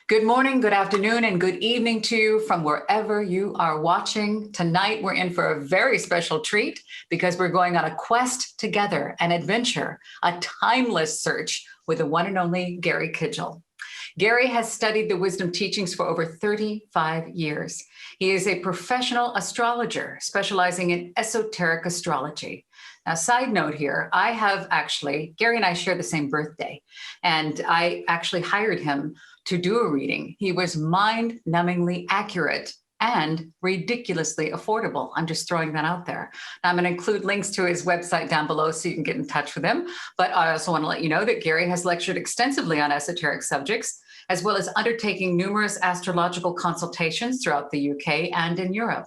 Good morning, good afternoon, and good evening to you from wherever you are watching. Tonight, we're in for a very special treat because we're going on a quest together, an adventure, a timeless search with the one and only Gary Kidgell. Gary has studied the wisdom teachings for over 35 years. He is a professional astrologer specializing in esoteric astrology. Now, side note here, Gary and I share the same birthday, and I actually hired him to do a reading. He was mind-numbingly accurate and ridiculously affordable. I'm just throwing that out there. I'm going to include links to his website down below so you can get in touch with him. But I also want to let you know that Gary has lectured extensively on esoteric subjects, as well as undertaking numerous astrological consultations throughout the UK and in Europe.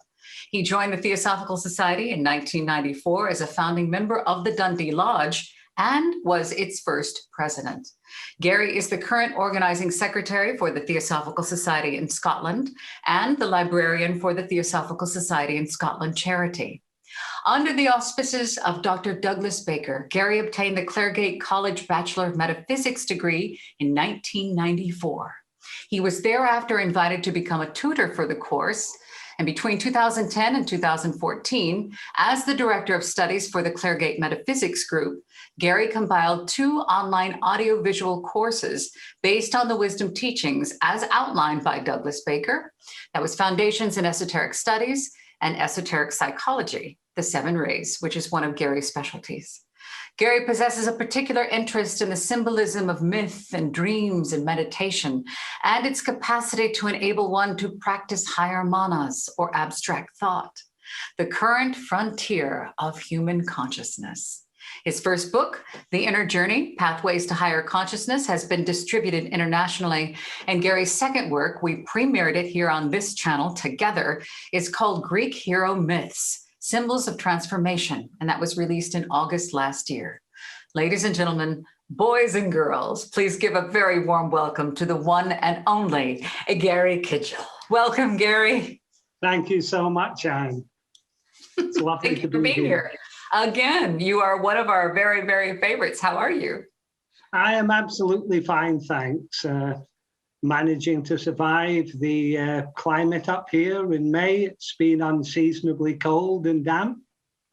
He joined the Theosophical Society in 1994 as a founding member of the Dundee Lodge and was its first president. Gary is the current organizing secretary for the Theosophical Society in Scotland and the librarian for the Theosophical Society in Scotland charity. Under the auspices of Dr. Douglas Baker, Gary obtained the Claregate College Bachelor of Metaphysics degree in 1994. He was thereafter invited to become a tutor for the course, and between 2010 and 2014, as the Director of Studies for the Claregate Metaphysics Group, Gary compiled 2 online audiovisual courses based on the wisdom teachings as outlined by Douglas Baker. That was Foundations in Esoteric Studies and Esoteric Psychology, the 7 Rays, which is one of Gary's specialties. Gary possesses a particular interest in the symbolism of myth and dreams and meditation, and its capacity to enable one to practice higher manas or abstract thought, the current frontier of human consciousness. His first book, The Inner Journey, Pathways to Higher Consciousness, has been distributed internationally. And Gary's second work, we premiered it here on this channel together, is called Greek Hero Myths, Symbols of Transformation, and that was released in August last year. Ladies and gentlemen, boys and girls, please give a very warm welcome to the one and only Gary Kidgell. Welcome, Gary. Thank you so much, Anne. It's lovely to be here. Again, you are one of our very, very favorites. How are you? I am absolutely fine, thanks. Managing to survive the climate up here in May. It's been unseasonably cold and damp.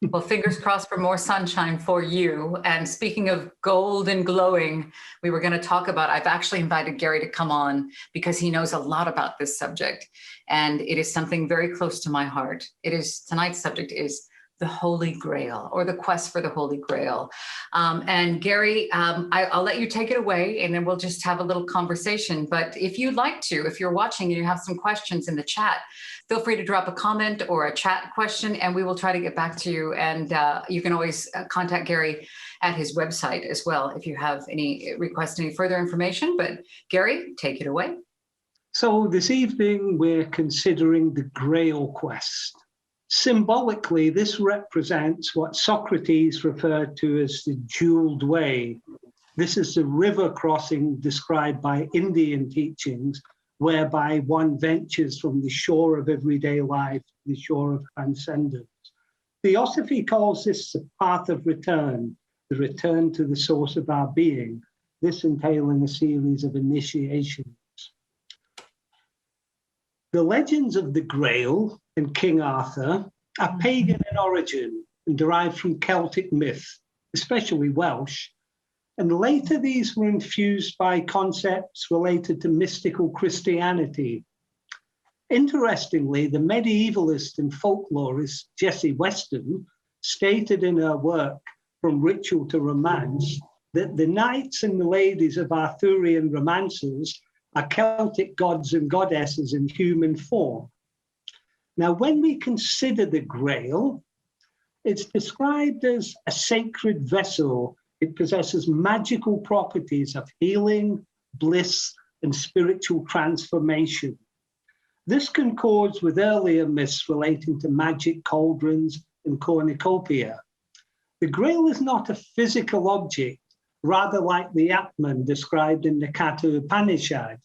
Well, fingers crossed for more sunshine for you. And speaking of gold and glowing, we were going to talk about, I've actually invited Gary to come on because he knows a lot about this subject. And it is something very close to my heart. Tonight's subject is the Holy Grail, or the quest for the Holy Grail. And Gary, I'll let you take it away and then we'll just have a little conversation. But if you'd like to, if you're watching and you have some questions in the chat, feel free to drop a comment or a chat question and we will try to get back to you. And you can always contact Gary at his website as well if you have any further information. But Gary, take it away. So this evening, we're considering the Grail Quest. Symbolically, this represents what Socrates referred to as the Jewelled Way. This is the river crossing described by Indian teachings, whereby one ventures from the shore of everyday life to the shore of transcendence. Theosophy calls this the path of return, the return to the source of our being, this entailing a series of initiations. The legends of the Grail and King Arthur are pagan in origin and derived from Celtic myth, especially Welsh. And later these were infused by concepts related to mystical Christianity. Interestingly, the medievalist and folklorist Jessie Weston stated in her work From Ritual to Romance that the knights and the ladies of Arthurian romances are Celtic gods and goddesses in human form. Now, when we consider the Grail, it's described as a sacred vessel. It possesses magical properties of healing, bliss, and spiritual transformation. This concords with earlier myths relating to magic cauldrons and cornucopia. The Grail is not a physical object, rather like the Atman described in the Katha Upanishad.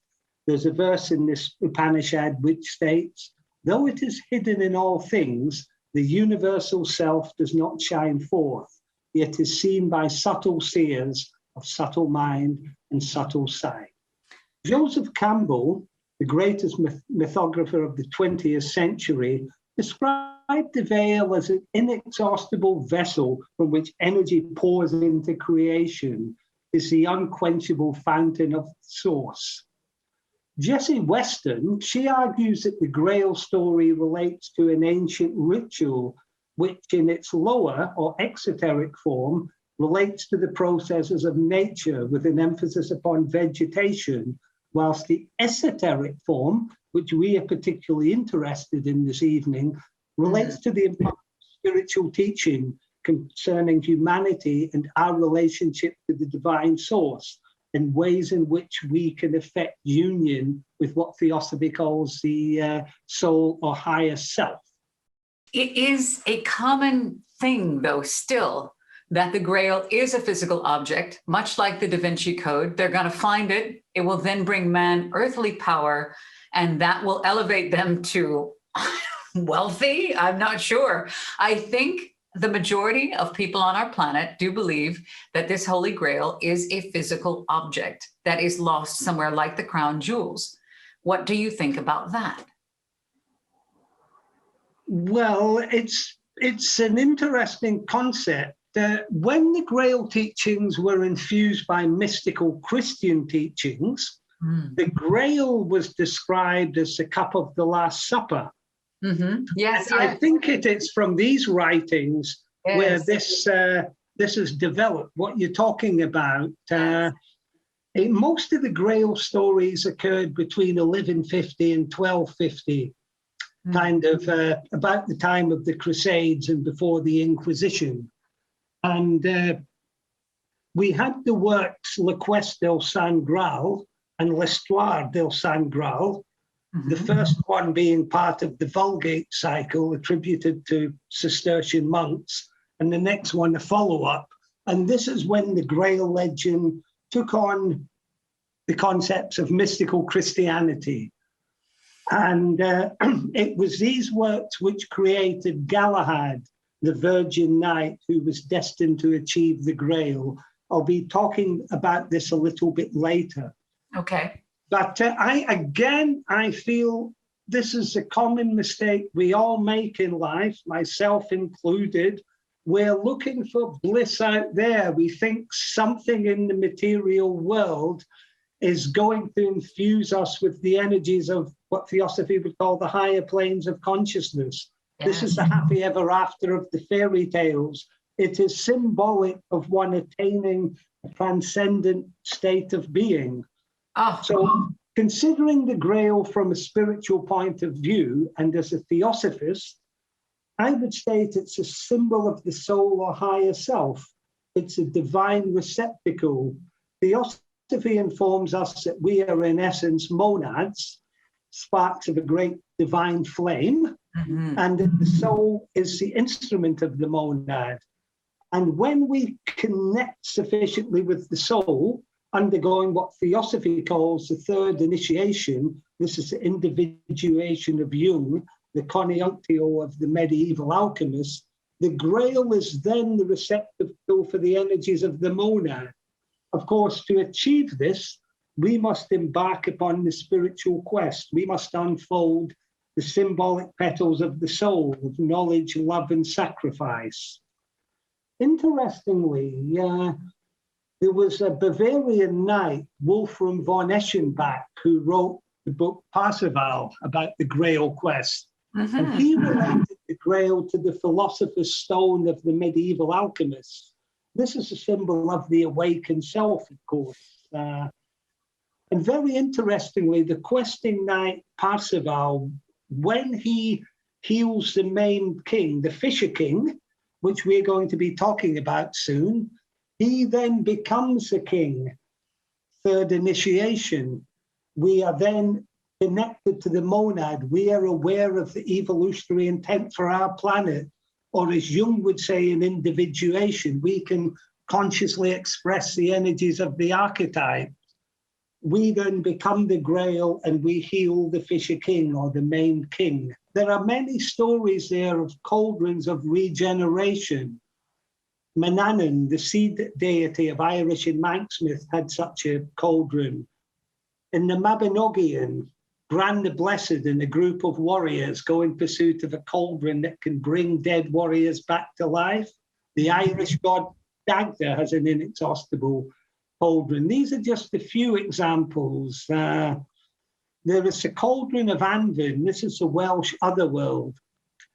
There's a verse in this Upanishad which states, though it is hidden in all things, the universal self does not shine forth, yet is seen by subtle seers of subtle mind and subtle sight. Joseph Campbell, the greatest mythographer of the 20th century, described the veil as an inexhaustible vessel from which energy pours into creation. Is the unquenchable fountain of source. Jessie Weston, she argues that the Grail story relates to an ancient ritual, which in its lower or exoteric form relates to the processes of nature with an emphasis upon vegetation, whilst the esoteric form, which we are particularly interested in this evening, relates to the important spiritual teaching concerning humanity and our relationship to the divine source, and ways in which we can effect union with what Theosophy calls the soul or higher self. It is a common thing, though, still, that the Grail is a physical object, much like the Da Vinci Code. They're going to find it. It will then bring man earthly power, and that will elevate them to wealthy. I'm not sure. I think the majority of people on our planet do believe that this Holy Grail is a physical object that is lost somewhere, like the crown jewels. What do you think about that? Well, it's an interesting concept. When the Grail teachings were infused by mystical Christian teachings, the Grail was described as the cup of the Last Supper. Mm-hmm. Yes, I think it is from these writings where this is developed. What you're talking about, most of the Grail stories occurred between 1150 and 1250, kind of about the time of the Crusades and before the Inquisition. And we had the works Le Quest del Saint Graal and L'Histoire del Saint Graal. The first one being part of the Vulgate cycle attributed to Cistercian monks, and the next one a follow-up. And this is when the Grail legend took on the concepts of mystical Christianity. And it was these works which created Galahad, the Virgin Knight, who was destined to achieve the Grail. I'll be talking about this a little bit later. Okay. But I feel this is a common mistake we all make in life, myself included. We're looking for bliss out there. We think something in the material world is going to infuse us with the energies of what Theosophy would call the higher planes of consciousness. Yes. This is the happy ever after of the fairy tales. It is symbolic of one attaining a transcendent state of being. So considering the Grail from a spiritual point of view and as a theosophist, I would state it's a symbol of the soul or higher self. It's a divine receptacle. Theosophy informs us that we are in essence monads, sparks of a great divine flame, and that the soul is the instrument of the monad. And when we connect sufficiently with the soul, undergoing what Theosophy calls the third initiation, this is the individuation of Jung, the coniunctio of the medieval alchemists, the Grail is then the receptacle for the energies of the monad. Of course, to achieve this, we must embark upon the spiritual quest. We must unfold the symbolic petals of the soul, of knowledge, love, and sacrifice. Interestingly, there was a Bavarian knight, Wolfram von Eschenbach, who wrote the book Parzival about the Grail quest. And he related the Grail to the philosopher's stone of the medieval alchemists. This is a symbol of the awakened self, of course. And very interestingly, the questing knight Parzival, when he heals the maimed king, the Fisher King, which we're going to be talking about soon, he then becomes a king, third initiation. We are then connected to the monad. We are aware of the evolutionary intent for our planet, or as Jung would say, an individuation. We can consciously express the energies of the archetype. We then become the Grail and we heal the Fisher King or the maimed king. There are many stories there of cauldrons of regeneration. Manannan, the seed deity of Irish and Manx myth, had such a cauldron. In the Mabinogion, Bran the Blessed and a group of warriors go in pursuit of a cauldron that can bring dead warriors back to life. The Irish god Dagda has an inexhaustible cauldron. These are just a few examples. There is the cauldron of Anvin. This is the Welsh otherworld.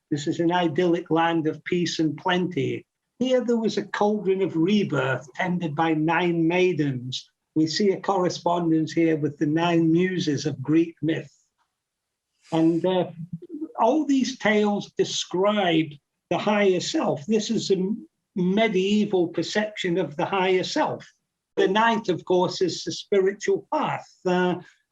This is an idyllic land of peace and plenty. Here there was a cauldron of rebirth tended by 9 maidens. We see a correspondence here with the 9 muses of Greek myth. And all these tales describe the higher self. This is a medieval perception of the higher self. The knight, of course, is the spiritual path.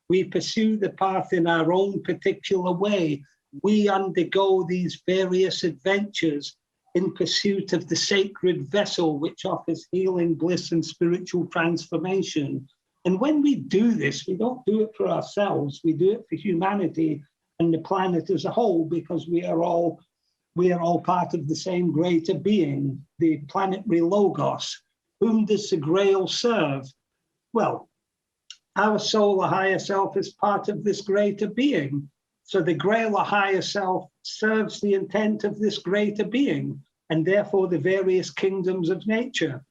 We pursue the path in our own particular way. We undergo these various adventures in pursuit of the sacred vessel, which offers healing, bliss, and spiritual transformation. And when we do this, we don't do it for ourselves. We do it for humanity and the planet as a whole, because we are all part of the same greater being, the planetary logos. Whom does the Grail serve? Well, our soul, or higher self, is part of this greater being. So the Grail, or higher self, serves the intent of this greater being, and therefore the various kingdoms of nature.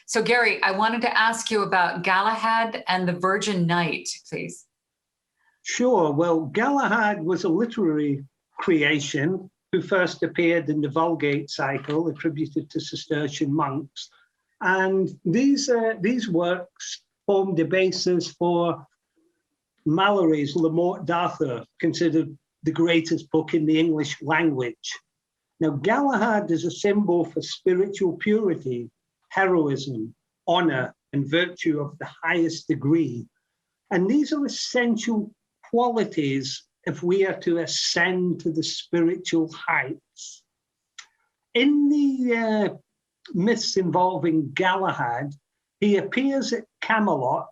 So Gary, I wanted to ask you about Galahad and the Virgin Knight, please. Sure. Well, Galahad was a literary creation who first appeared in the Vulgate cycle, attributed to Cistercian monks. And these works formed the basis for Malory's Le Morte d'Arthur, considered the greatest book in the English language. Now, Galahad is a symbol for spiritual purity, heroism, honor, and virtue of the highest degree. And these are essential qualities if we are to ascend to the spiritual heights. In the myths involving Galahad, he appears at Camelot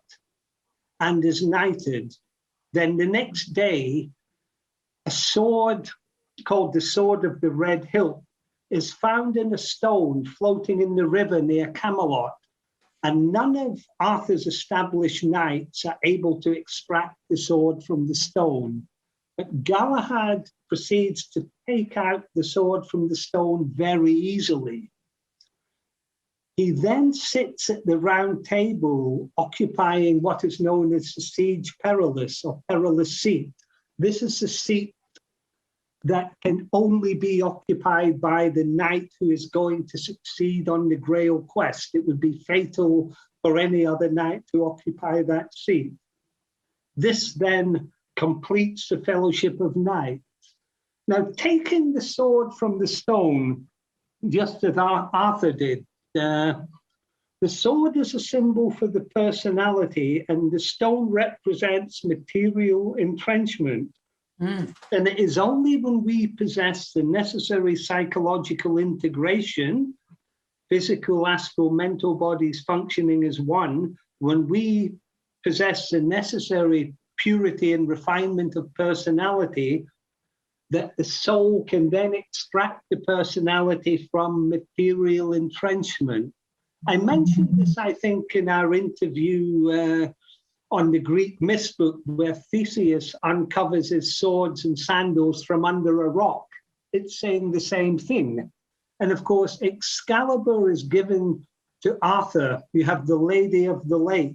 and is knighted. Then the next day, a sword called the Sword of the Red Hilt is found in a stone floating in the river near Camelot. And none of Arthur's established knights are able to extract the sword from the stone. But Galahad proceeds to take out the sword from the stone very easily. He then sits at the round table, occupying what is known as the Siege Perilous, or perilous seat. This is the seat that can only be occupied by the knight who is going to succeed on the Grail quest. It would be fatal for any other knight to occupy that seat. This then completes the Fellowship of Knights. Now, taking the sword from the stone, just as Arthur did, the sword is a symbol for the personality, and the stone represents material entrenchment. And it is only when we possess the necessary psychological integration, physical, astral, mental bodies functioning as one, when we possess the necessary purity and refinement of personality, that the soul can then extract the personality from material entrenchment. I mentioned this, I think, in our interview on the Greek myth book, where Theseus uncovers his swords and sandals from under a rock. It's saying the same thing. And of course, Excalibur is given to Arthur. You have the Lady of the Lake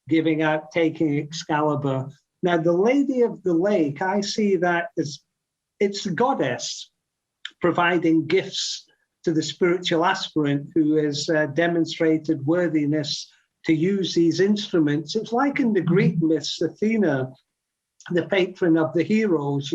taking Excalibur. Now, the Lady of the Lake, I see that as it's the goddess providing gifts to the spiritual aspirant who has demonstrated worthiness to use these instruments. It's like in the Greek myths, Athena, the patron of the heroes,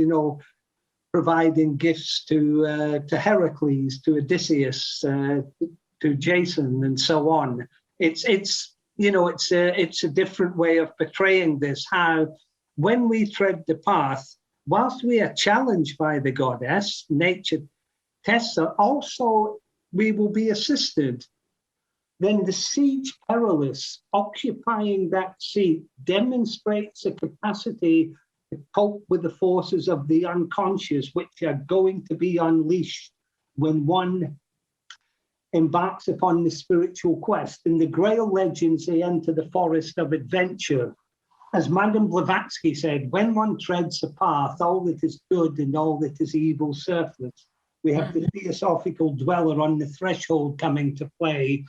providing gifts to Heracles, to Odysseus, to Jason, and so on. It's a different way of portraying this, how when we tread the path, whilst we are challenged by the goddess, nature tests us, also we will be assisted. Then the Siege Perilous, occupying that seat, demonstrates a capacity to cope with the forces of the unconscious, which are going to be unleashed when one embarks upon the spiritual quest. In the Grail legends, they enter the forest of adventure. As Madame Blavatsky said, when one treads a path, all that is good and all that is evil surface. We have the theosophical dweller on the threshold coming to play.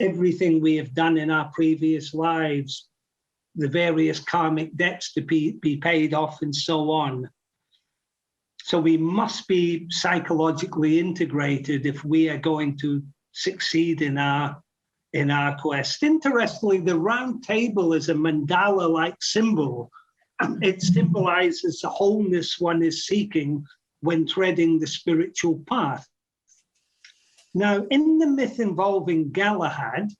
Everything we have done in our previous lives, the various karmic debts to be paid off and so on. So we must be psychologically integrated if we are going to succeed in our quest. Interestingly, the round table is a mandala-like symbol. It symbolizes the wholeness one is seeking when treading the spiritual path. Now, in the myth involving Galahad,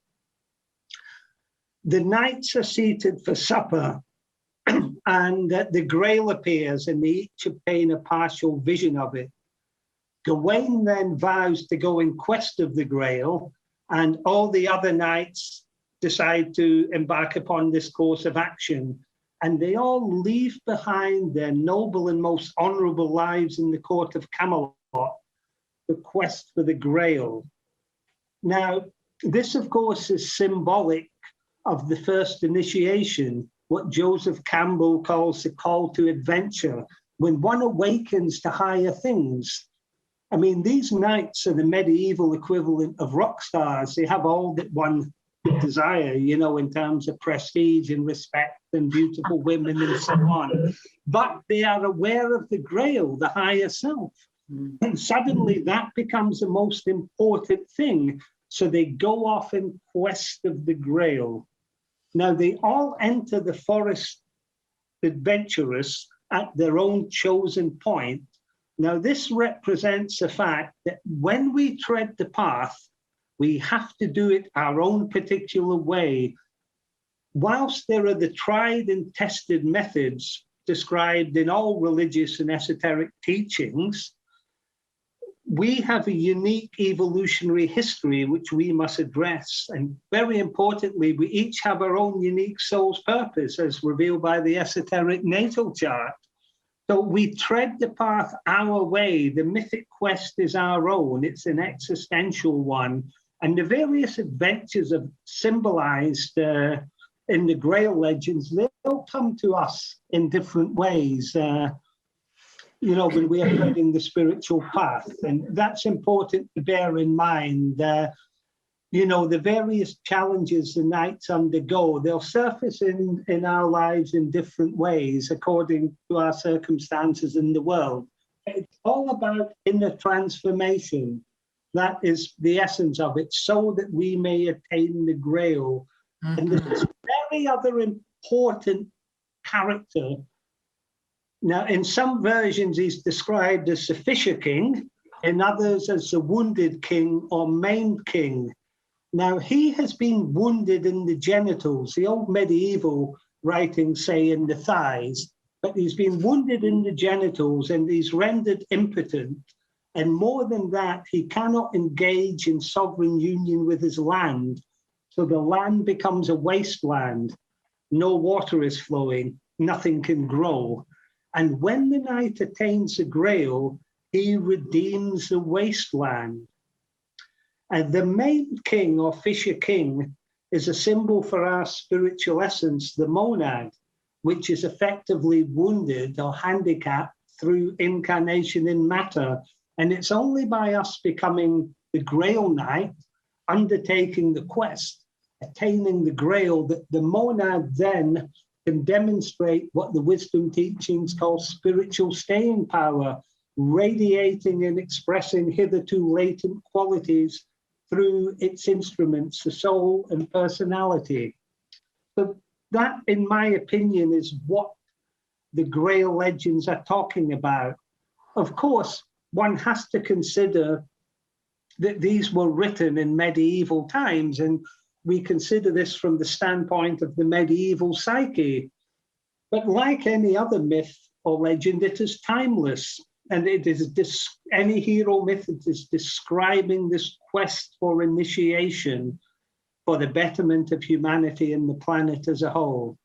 the knights are seated for supper, and the Grail appears, and they each obtain a partial vision of it. Gawain then vows to go in quest of the Grail, and all the other knights decide to embark upon this course of action. And they all leave behind their noble and most honorable lives in the court of Camelot, the quest for the Grail. Now, this, of course, is symbolic of the first initiation, what Joseph Campbell calls the call to adventure, when one awakens to higher things. I mean, these knights are the medieval equivalent of rock stars. They have all that one could desire, you know, in terms of prestige and respect and beautiful women and so on. But they are aware of the Grail, the higher self. And suddenly that becomes the most important thing. So they go off in quest of the Grail. Now, they all enter the forest adventurous at their own chosen point. Now, this represents the fact that when we tread the path, we have to do it our own particular way. Whilst there are the tried and tested methods described in all religious and esoteric teachings, we have a unique evolutionary history which we must address. And very importantly, we each have our own unique soul's purpose as revealed by the esoteric natal chart. So we tread the path our way. The mythic quest is our own. It's an existential one. And the various adventures are symbolized in the Grail legends. They'll come to us in different ways. You know, when we are treading the spiritual path. And that's important to bear in mind. You know, the various challenges the knights undergo, they'll surface in our lives in different ways according to our circumstances in the world. It's all about inner transformation. That is the essence of it, so that we may attain the Grail. And there's very other important character. Now, in some versions, he's described as the Fisher King, in others as the Wounded King or Maimed King. Now, he has been wounded in the genitals. The old medieval writings say in the thighs, but he's been wounded in the genitals and he's rendered impotent. And more than that, he cannot engage in sovereign union with his land. So the land becomes a wasteland. No water is flowing, nothing can grow. And when the knight attains the Grail, he redeems the wasteland. And the Maimed King or Fisher King is a symbol for our spiritual essence, the monad, which is effectively wounded or handicapped through incarnation in matter. And it's only by us becoming the Grail Knight, undertaking the quest, attaining the Grail, that the monad then can demonstrate what the wisdom teachings call spiritual staying power, radiating and expressing hitherto latent qualities through its instruments, the soul and personality. So that, in my opinion, is what the Grail legends are talking about. Of course, one has to consider that these were written in medieval times, and we consider this from the standpoint of the medieval psyche. But like any other myth or legend, it is timeless. And it is any hero myth, it is describing this quest for initiation for the betterment of humanity and the planet as a whole.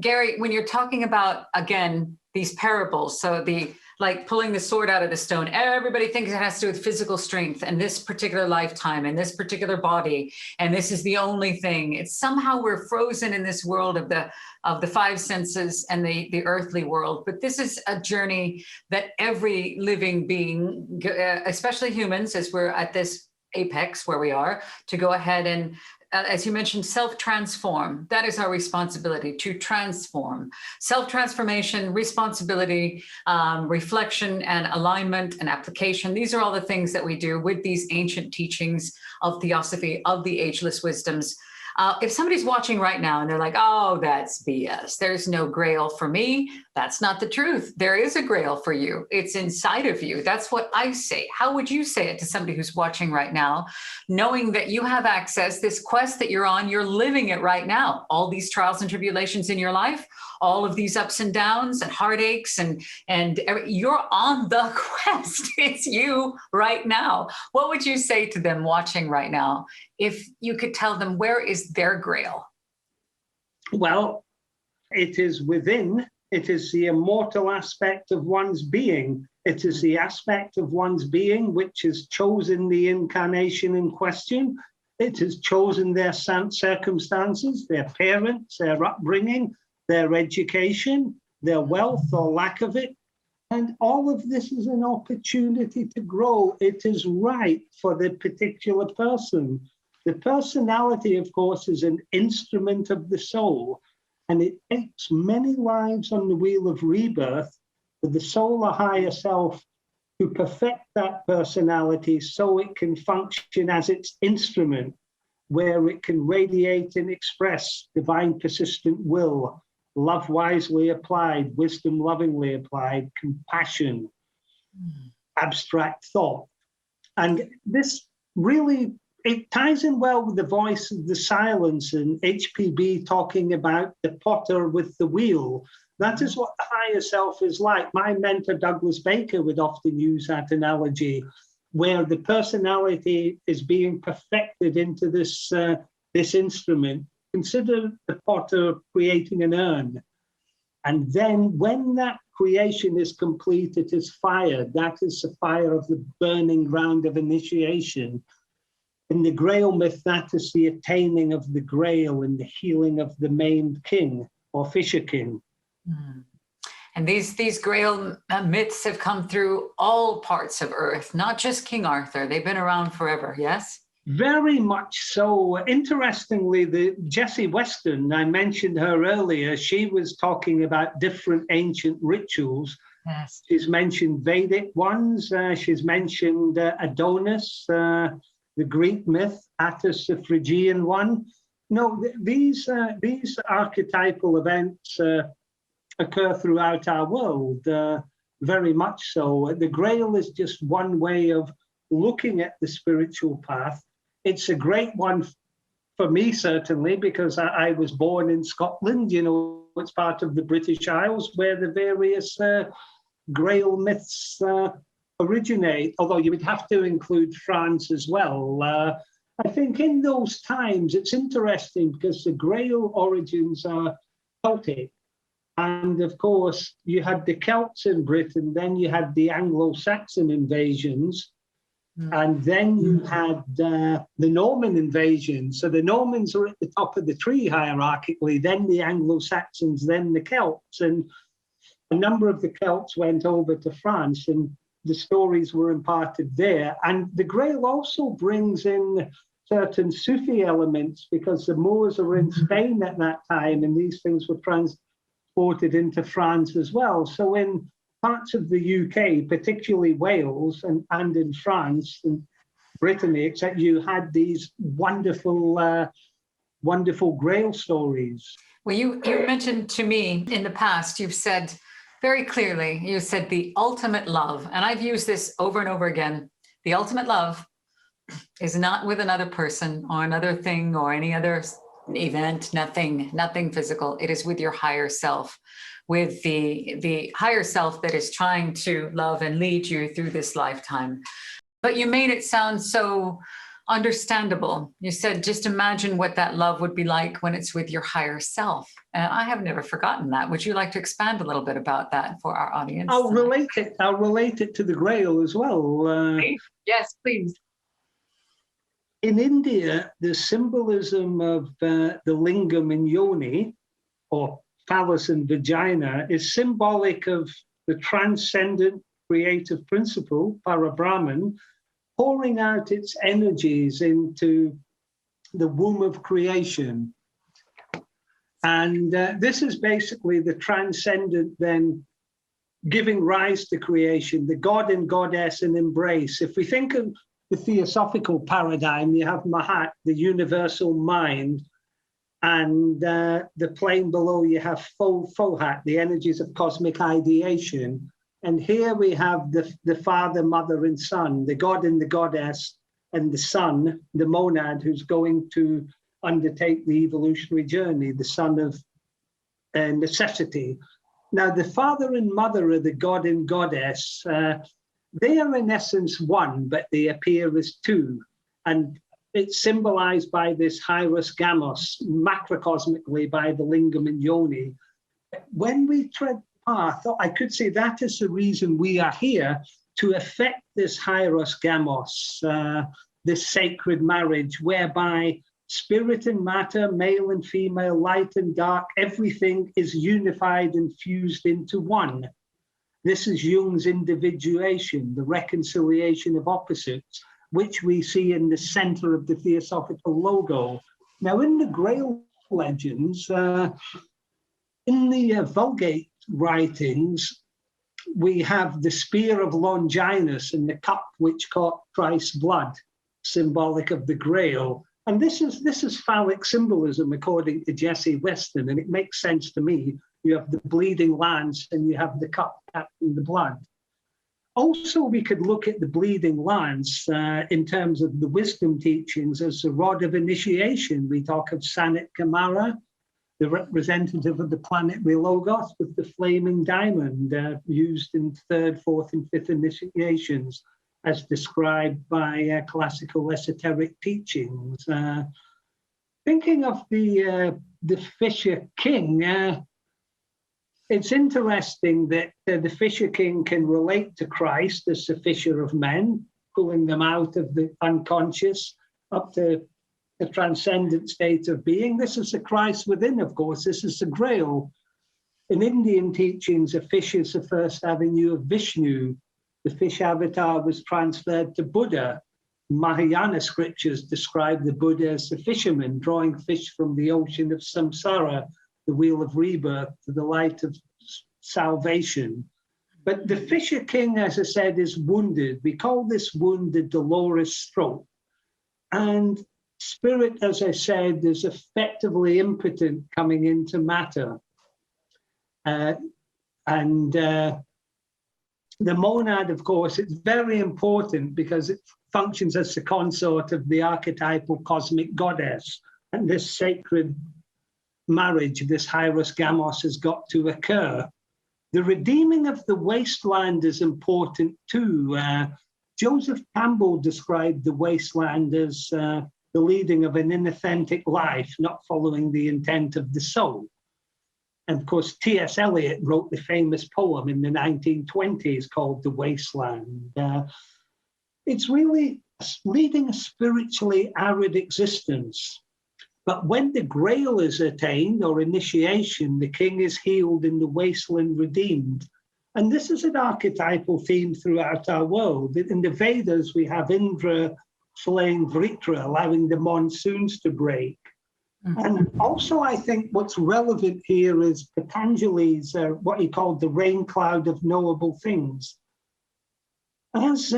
Gary, when you're talking about, again, these parables, so the like pulling the sword out of the stone. Everybody thinks it has to do with physical strength and this particular lifetime and this particular body, and this is the only thing. It's somehow we're frozen in this world of the five senses and the earthly world. But this is a journey that every living being, especially humans, as we're at this apex where we are, to go ahead and as you mentioned, self-transform. That is our responsibility, to transform. Self-transformation, responsibility, reflection, and alignment and application. These are all the things that we do with these ancient teachings of Theosophy, of the ageless wisdoms. If somebody's watching right now and they're like, oh, that's BS, there's no Grail for me, that's not the truth. There is a Grail for you. It's inside of you. That's what I say. How would you say it to somebody who's watching right now, knowing that you have access, this quest that you're on, you're living it right now, all these trials and tribulations in your life, all of these ups and downs and heartaches, and you're on the quest. It's you right now. What would you say to them watching right now if you could tell them where is their Grail? Well, it is within. It is the immortal aspect of one's being. It is the aspect of one's being which has chosen the incarnation in question. It has chosen their circumstances, their parents, their upbringing, their education, their wealth or lack of it. And all of this is an opportunity to grow. It is right for the particular person. The personality, of course, is an instrument of the soul, and it takes many lives on the wheel of rebirth for the soul or higher self to perfect that personality so it can function as its instrument, where it can radiate and express divine persistent will, love wisely applied, wisdom lovingly applied, compassion, abstract thought. And this really, it ties in well with the voice of the silence and HPB talking about the potter with the wheel. That is what the higher self is like. My mentor, Douglas Baker, would often use that analogy, where the personality is being perfected into this, this instrument. Consider the potter creating an urn. And then when that creation is complete, it is fire. That is the fire of the burning ground of initiation. In the Grail myth, that is the attaining of the Grail and the healing of the maimed king or fisher king. And these Grail myths have come through all parts of Earth, not just King Arthur. They've been around forever, yes? Very much so. Interestingly, the Jessie Weston, I mentioned her earlier, she was talking about different ancient rituals. Yes. She's mentioned Vedic ones. She's mentioned Adonis, the Greek myth, Attis, the Phrygian one. No, these archetypal events occur throughout our world, very much so. The Grail is just one way of looking at the spiritual path. It's a great one for me, certainly, because I was born in Scotland. You know, it's part of the British Isles where the various Grail myths originate, although you would have to include France as well. I think in those times, it's interesting because the Grail origins are Celtic. And of course, you had the Celts in Britain, then you had the Anglo-Saxon invasions, and then you had the Norman invasion. So the Normans were at the top of the tree hierarchically, then the Anglo-Saxons, then the Celts. And a number of the Celts went over to France, and the stories were imparted there. And the Grail also brings in certain Sufi elements, because the Moors were in Spain at that time, and these things were transported into France as well. So in parts of the UK, particularly Wales and in France and Brittany, except you had these wonderful, wonderful Grail stories. Well, you mentioned to me in the past, you've said very clearly, you said the ultimate love, and I've used this over and over again. The ultimate love is not with another person or another thing or any other event, nothing physical. It is with your higher self, with the higher self that is trying to love and lead you through this lifetime. But you made it sound so Understandable. You said, just imagine what that love would be like when it's with your higher self. And I have never forgotten that. Would you like to expand a little bit about that for our audience? I'll relate it to the Grail as well. Yes, please. In India, the symbolism of the lingam and yoni, or phallus and vagina, is symbolic of the transcendent creative principle, Parabrahman, pouring out its energies into the womb of creation. And this is basically the transcendent then giving rise to creation, the god and goddess in embrace. If we think of the theosophical paradigm, you have Mahat, the universal mind, and the plane below you have Fohat, the energies of cosmic ideation. And here we have the father, mother, and son, the god and the goddess, and the son, the monad, who's going to undertake the evolutionary journey, the son of necessity. Now, the father and mother are the god and goddess. They are in essence one, but they appear as two. And it's symbolized by this hieros gamos, macrocosmically by the lingam and yoni. When we tread path, I could say that is the reason we are here, to effect this hieros gamos, this sacred marriage, whereby spirit and matter, male and female, light and dark, everything is unified and fused into one. This is Jung's individuation, the reconciliation of opposites, which we see in the center of the theosophical logo. Now, in the Grail legends, in the Vulgate writings, we have the spear of Longinus and the cup which caught Christ's blood, symbolic of the Grail. And this is phallic symbolism, according to Jesse Weston, and it makes sense to me. You have the bleeding lance and you have the cup capturing the blood. Also, we could look at the bleeding lance in terms of the wisdom teachings as the rod of initiation. We talk of Sanat Kumara, the representative of the planetary logos, with the flaming diamond used in third, fourth, and fifth initiations, as described by classical esoteric teachings. Thinking of the Fisher King, it's interesting that the Fisher King can relate to Christ as the fisher of men, pulling them out of the unconscious up to the transcendent state of being. This is the Christ within, of course. This is the Grail. In Indian teachings, a fish is the first avenue of Vishnu. The fish avatar was transferred to Buddha. Mahayana scriptures describe the Buddha as the fisherman, drawing fish from the ocean of samsara, the wheel of rebirth, to the light of salvation. But the Fisher King, as I said, is wounded. We call this wound the dolorous stroke. And spirit, as I said, is effectively impotent coming into matter. The monad, of course, it's very important because it functions as the consort of the archetypal cosmic goddess. And this sacred marriage, this hieros gamos, has got to occur. The redeeming of the wasteland is important too. Joseph Campbell described the wasteland as the leading of an inauthentic life, not following the intent of the soul. And of course, T.S. Eliot wrote the famous poem in the 1920s called The Wasteland. It's really leading a spiritually arid existence. But when the Grail is attained, or initiation, the king is healed and the wasteland redeemed. And this is an archetypal theme throughout our world. In the Vedas, we have Indra slaying Vritra, allowing the monsoons to break. And also, I think what's relevant here is Patanjali's, what he called the rain cloud of knowable things. As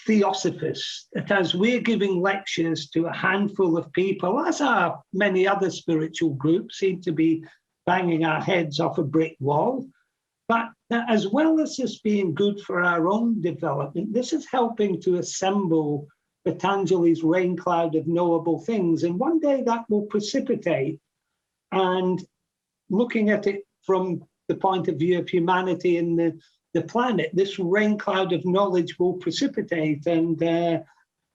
Theosophists, as we're giving lectures to a handful of people, as are many other spiritual groups, seem to be banging our heads off a brick wall. But as well as this being good for our own development, this is helping to assemble Patanjali's rain cloud of knowable things. And one day that will precipitate. And looking at it from the point of view of humanity and the planet, this rain cloud of knowledge will precipitate. And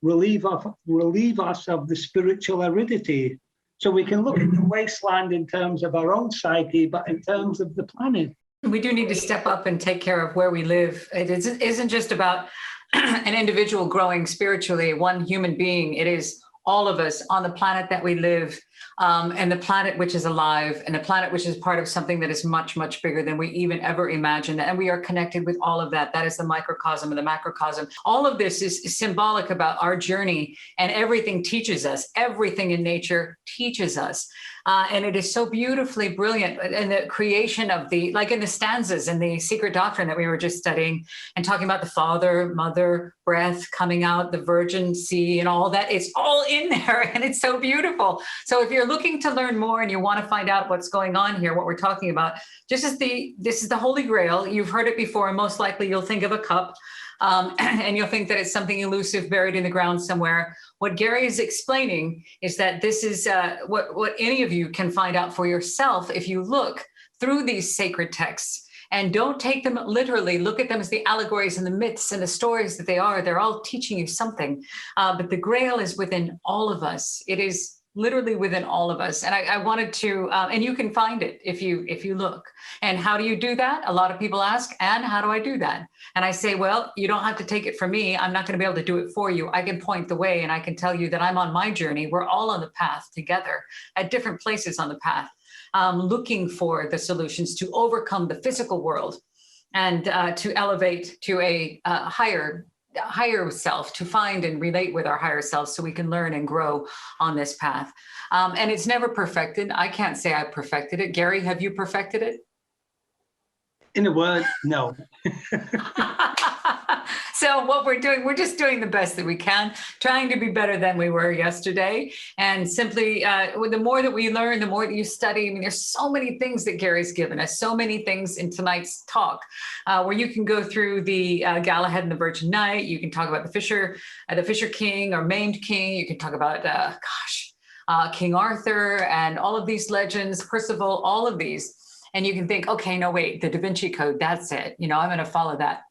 relieve us of the spiritual aridity. So we can look at the wasteland in terms of our own psyche, but in terms of the planet. We do need to step up and take care of where we live. It isn't just about an individual growing spiritually, one human being. It is all of us on the planet that we live, and the planet which is alive, and the planet which is part of something that is much, much bigger than we even ever imagined. And we are connected with all of that. That is the microcosm and the macrocosm. All of this is symbolic about our journey, and everything teaches us. Everything in nature teaches us. And it is so beautifully brilliant. And the creation of like in the stanzas in the Secret Doctrine that we were just studying, and talking about the Father, Mother, breath coming out, the Virgin Sea, and all that, it's all in there, and it's so beautiful. So if you're looking to learn more and you want to find out what's going on here, what we're talking about, this is the Holy Grail. You've heard it before, and most likely you'll think of a cup. And you'll think that it's something elusive buried in the ground somewhere. What Gary is explaining is that this is what any of you can find out for yourself if you look through these sacred texts. And don't take them literally. Look at them as the allegories and the myths and the stories that they are. They're all teaching you something. But the Grail is within all of us. It is literally within all of us. And I wanted to, and you can find it if you look. And how do you do that? A lot of people ask, and how do I do that? And I say, well, you don't have to take it from me. I'm not going to be able to do it for you. I can point the way, and I can tell you that I'm on my journey. We're all on the path together at different places on the path, looking for the solutions to overcome the physical world and to elevate to a higher self, to find and relate with our higher self so we can learn and grow on this path. And it's never perfected. I can't say I perfected it. Gary, have you perfected it? In a word, no. So what we're doing, we're just doing the best that we can, trying to be better than we were yesterday. And simply, the more that we learn, the more that you study. I mean, there's so many things that Gary's given us, so many things in tonight's talk, where you can go through the Galahad and the Virgin Knight. You can talk about the Fisher King or Maimed King. You can talk about, King Arthur and all of these legends, Percival, all of these. And you can think, okay, no, wait, the Da Vinci Code, that's it. I'm going to follow that.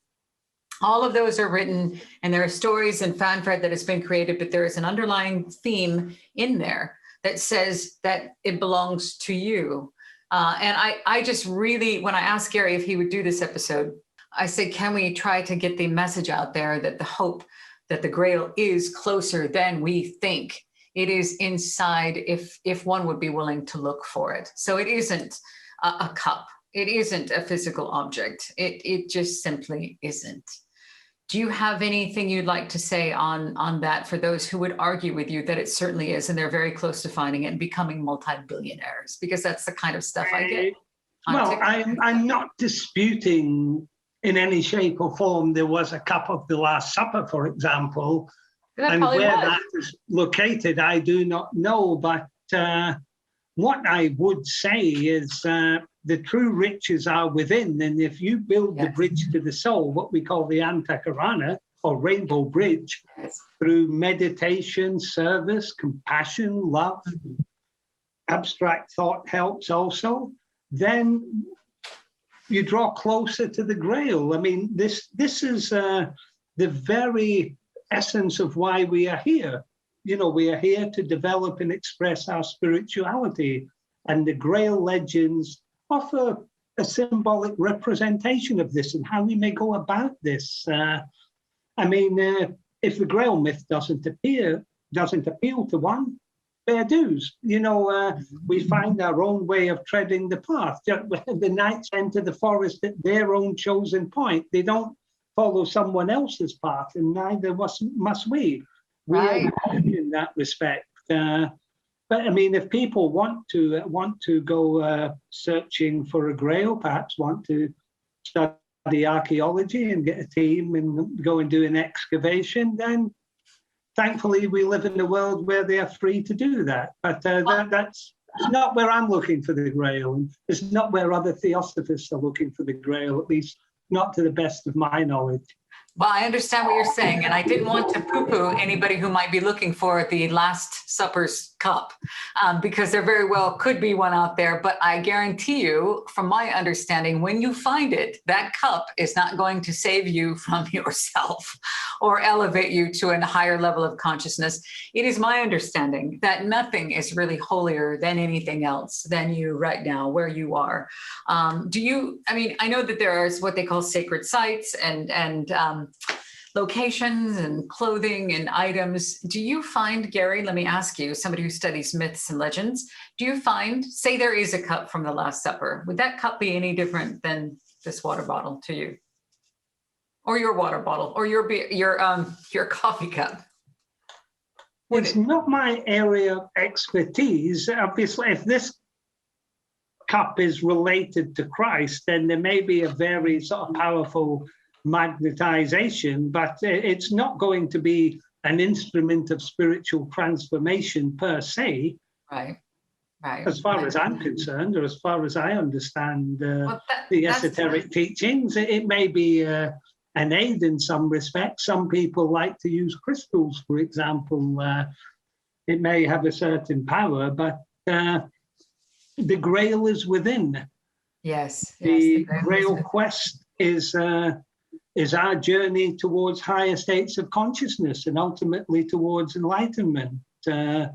All of those are written, and there are stories and fanfare that has been created, but there is an underlying theme in there that says that it belongs to you. And I just really, when I asked Gary if he would do this episode, I said, can we try to get the message out there that the hope that the Grail is closer than we think. It is inside if one would be willing to look for it. So it isn't a cup. It isn't a physical object. It just simply isn't. Do you have anything you'd like to say on that for those who would argue with you that it certainly is, and they're very close to finding it and becoming multi-billionaires? Because that's the kind of stuff I get. Well, I'm not disputing in any shape or form there was a cup of the Last Supper, for example. And where that is located, I do not know. But what I would say is the true riches are within. And if you build the bridge to the soul, what we call the Antakarana, or Rainbow Bridge, through meditation, service, compassion, love, abstract thought helps also, then you draw closer to the Grail. I mean, this is the very essence of why we are here. You know, we are here to develop and express our spirituality, and the Grail legends offer a symbolic representation of this and how we may go about this. I mean, if the Grail myth doesn't appeal to one, fair dues. You know, we find our own way of treading the path. The knights enter the forest at their own chosen point. They don't follow someone else's path, and neither must we. We are in that respect. But I mean, if people want to go searching for a Grail, perhaps want to study archaeology and get a team and go and do an excavation, then thankfully we live in a world where they are free to do that. But that's not where I'm looking for the Grail, and it's not where other theosophists are looking for the Grail, at least not to the best of my knowledge. Well, I understand what you're saying, and I didn't want to poo-poo anybody who might be looking for the Last Supper's cup, because there very well could be one out there. But I guarantee you, from my understanding, when you find it, that cup is not going to save you from yourself or elevate you to a higher level of consciousness. It is my understanding that nothing is really holier than anything else than you right now, where you are. I know that there is what they call sacred sites and locations and clothing and items. Do you find, Gary, let me ask you, somebody who studies myths and legends, do you find, say there is a cup from the Last Supper, would that cup be any different than this water bottle to you? Or your water bottle, or your coffee cup? It's not my area of expertise. Obviously, if this cup is related to Christ, then there may be a very sort of powerful magnetization, but it's not going to be an instrument of spiritual transformation per se. Right. As far as I'm concerned, or as far as I understand the esoteric teachings, it may be an aid in some respects. Some people like to use crystals, for example. It may have a certain power, but the Grail is within. Yes. The Grail Quest is our journey towards higher states of consciousness and ultimately towards enlightenment. In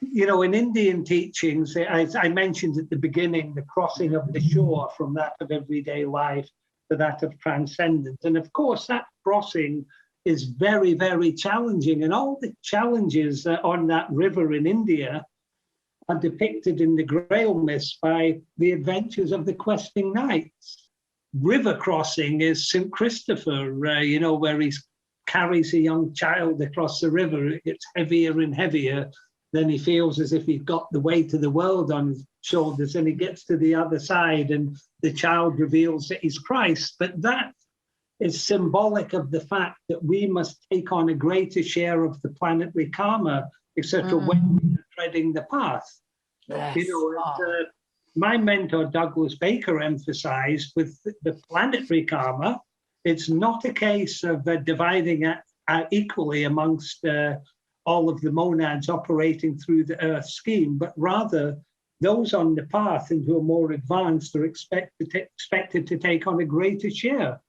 Indian teachings, as I mentioned at the beginning, the crossing of the shore from that of everyday life to that of transcendence. And of course, that crossing is very, very challenging. And all the challenges on that river in India are depicted in the Grail myths by the adventures of the questing knights. River crossing is St. Christopher, where he carries a young child across the river. It gets heavier and heavier. Then he feels as if he's got the weight of the world on his shoulders, and he gets to the other side and the child reveals that he's Christ. But that is symbolic of the fact that we must take on a greater share of the planetary karma, etc., when we are treading the path. Yes. My mentor, Douglas Baker, emphasized with the planetary karma, it's not a case of dividing it equally amongst all of the monads operating through the Earth scheme, but rather those on the path and who are more advanced are expected to take on a greater share,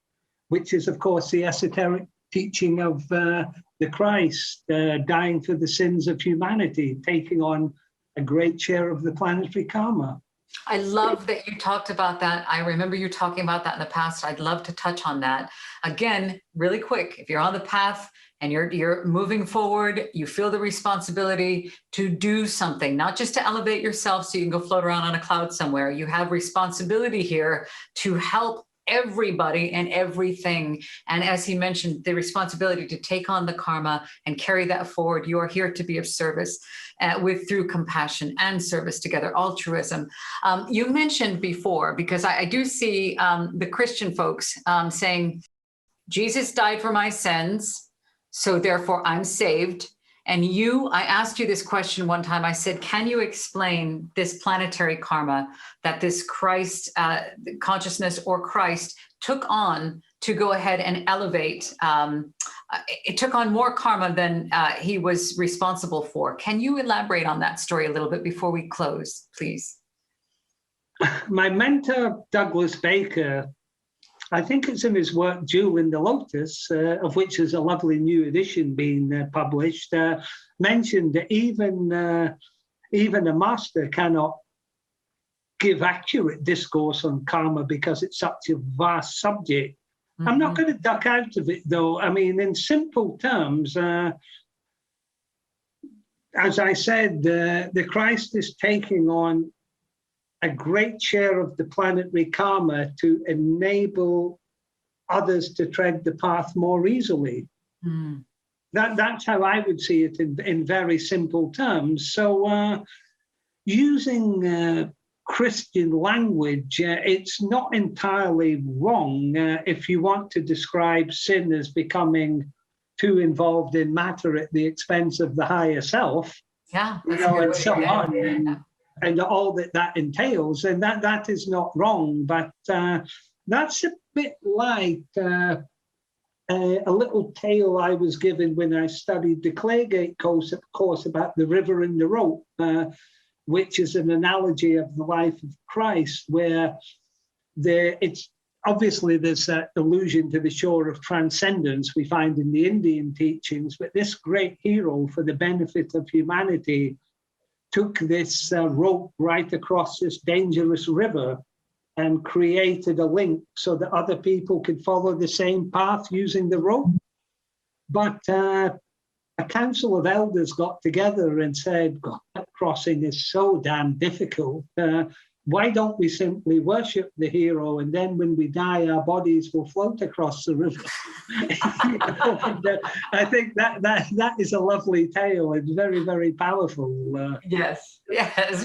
which is, of course, the esoteric teaching of the Christ dying for the sins of humanity, taking on a great share of the planetary karma. I love that you talked about that. I remember you talking about that in the past. I'd love to touch on that. Again, really quick, if you're on the path and you're moving forward, you feel the responsibility to do something, not just to elevate yourself so you can go float around on a cloud somewhere. You have responsibility here to help everybody and everything. And as he mentioned, the responsibility to take on the karma and carry that forward. You are here to be of service through compassion and service together, altruism. You mentioned before, because I do see the Christian folks saying, Jesus died for my sins, so therefore I'm saved. And I asked you this question one time. I said, can you explain this planetary karma that this Christ consciousness or Christ took on to go ahead and elevate? It took on more karma than he was responsible for. Can you elaborate on that story a little bit before we close, please? My mentor, Douglas Baker, I think it's in his work, Jewel in the Lotus, of which there's a lovely new edition being published, mentioned that even a master cannot give accurate discourse on karma because it's such a vast subject. Mm-hmm. I'm not going to duck out of it, though. I mean, in simple terms, as I said, the Christ is taking on a great share of the planetary karma to enable others to tread the path more easily. Mm. That's how I would see it in very simple terms. So using Christian language, it's not entirely wrong if you want to describe sin as becoming too involved in matter at the expense of the higher self, and so on. Yeah. And all that entails, and that is not wrong, but that's a bit like a little tale I was given when I studied the Claygate course about the river and the rope, which is an analogy of the life of Christ, where it's obviously there's that allusion to the shore of transcendence we find in the Indian teachings, but this great hero, for the benefit of humanity, took this rope right across this dangerous river and created a link so that other people could follow the same path using the rope. But a council of elders got together and said, God, that crossing is so damn difficult. Why don't we simply worship the hero, and then when we die, our bodies will float across the river? I think that is a lovely tale. It's very, very powerful. Yes,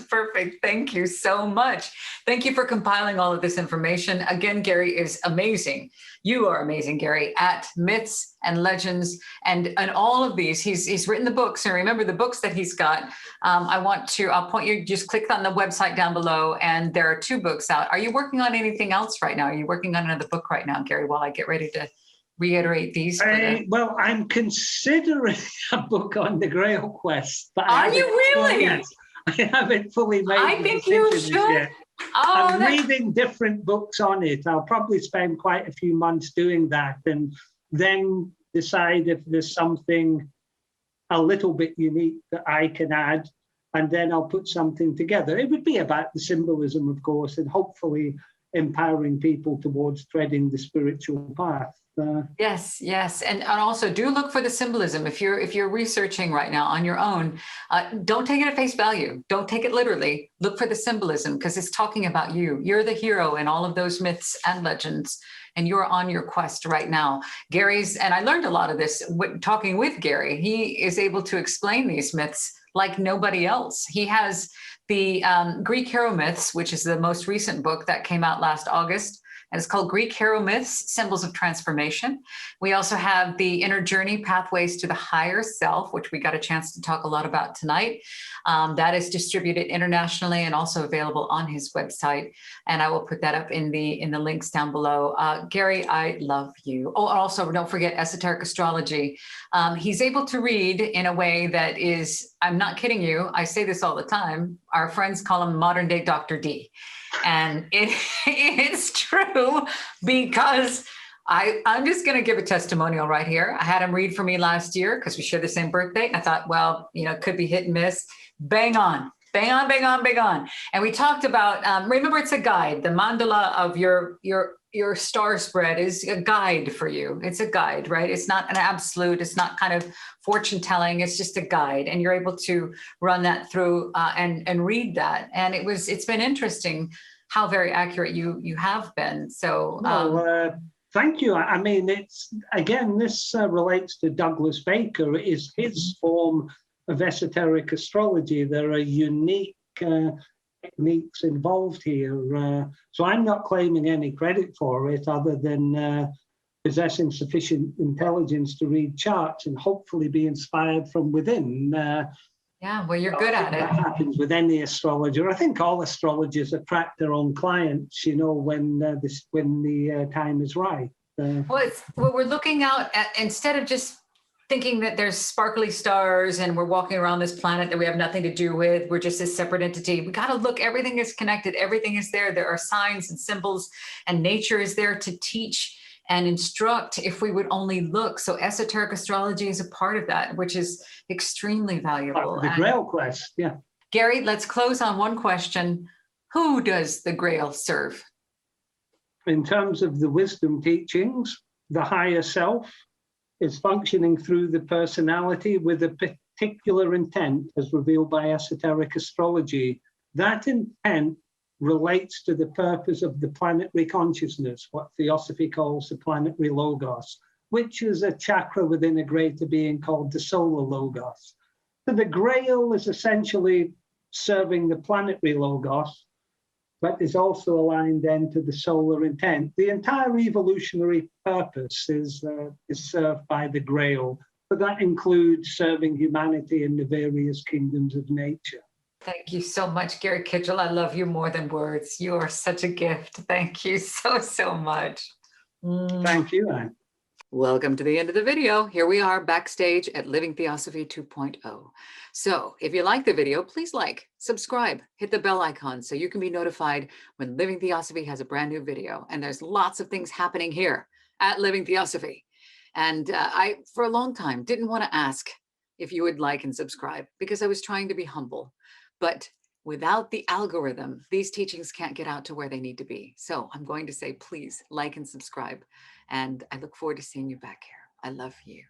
perfect. Thank you so much. Thank you for compiling all of this information. Again, Gary is amazing. You are amazing, Gary, at Myths and Legends and all of these. He's written the books, and remember the books that he's got. I'll point you, just click on the website down below, and there are 2 books out. Are you working on anything else right now? Are you working on another book right now, Gary, while I get ready to reiterate these? Well, I'm considering a book on the Grail Quest. But are you really? Yes, I haven't fully made I think you should. Yet. I'm reading different books on it. I'll probably spend quite a few months doing that and then decide if there's something a little bit unique that I can add, and then I'll put something together. It would be about the symbolism, of course, and hopefully empowering people towards treading the spiritual path. Yes, and also do look for the symbolism. If you're researching right now on your own, don't take it at face value. Don't take it literally. Look for the symbolism, because it's talking about you. You're the hero in all of those myths and legends, and you're on your quest right now. And I learned a lot of this talking with Gary. He is able to explain these myths like nobody else. He has the Greek hero myths, which is the most recent book that came out last August. And it's called Greek Hero Myths, Symbols of Transformation. We also have the Inner Journey, Pathways to the Higher Self, which we got a chance to talk a lot about tonight. That is distributed internationally and also available on his website. And I will put that up in the links down below. Gary, I love you. Oh, also don't forget esoteric astrology. He's able to read in a way that is, I'm not kidding you, I say this all the time, our friends call him modern day Dr. D. And it is true, because I'm just going to give a testimonial right here. I had him read for me last year because we share the same birthday. I thought, well, it could be hit and miss. Bang on. And we talked about, remember, it's a guide. The mandala of your star spread is a guide for you. It's a guide, right? It's not an absolute. It's not kind of fortune telling. It's just a guide, and you're able to run that through and read that. And it's been interesting how very accurate you have been. So, thank you. I mean, this relates to Douglas Baker. It is his form of esoteric astrology. There are unique techniques involved here. So I'm not claiming any credit for it other than possessing sufficient intelligence to read charts and hopefully be inspired from within. Yeah, well, you're good at it. That happens with any astrologer. I think all astrologers attract their own clients, when the time is right. We're looking out at, instead of just thinking that there's sparkly stars and we're walking around this planet that we have nothing to do with, we're just a separate entity. We got to look, everything is connected, everything is there. There are signs and symbols, and nature is there to teach and instruct if we would only look. So esoteric astrology is a part of that, which is extremely valuable. The Grail Quest, yeah. Gary, let's close on one question. Who does the Grail serve? In terms of the wisdom teachings, the higher self is functioning through the personality with a particular intent as revealed by esoteric astrology. That intent relates to the purpose of the planetary consciousness, what Theosophy calls the planetary logos, which is a chakra within a greater being called the solar logos. So the Grail is essentially serving the planetary logos, but is also aligned then to the solar intent. The entire evolutionary purpose is served by the Grail, but that includes serving humanity in the various kingdoms of nature. Thank you so much, Gary Kidgell. I love you more than words. You are such a gift. Thank you so much. Thank you, Anne. Welcome to the end of the video. Here we are backstage at Living Theosophy 2.0. So if you like the video, please like, subscribe, hit the bell icon so you can be notified when Living Theosophy has a brand new video. And there's lots of things happening here at Living Theosophy. And I, for a long time, didn't want to ask if you would like and subscribe because I was trying to be humble. But without the algorithm, these teachings can't get out to where they need to be. So I'm going to say, please like and subscribe. And I look forward to seeing you back here. I love you.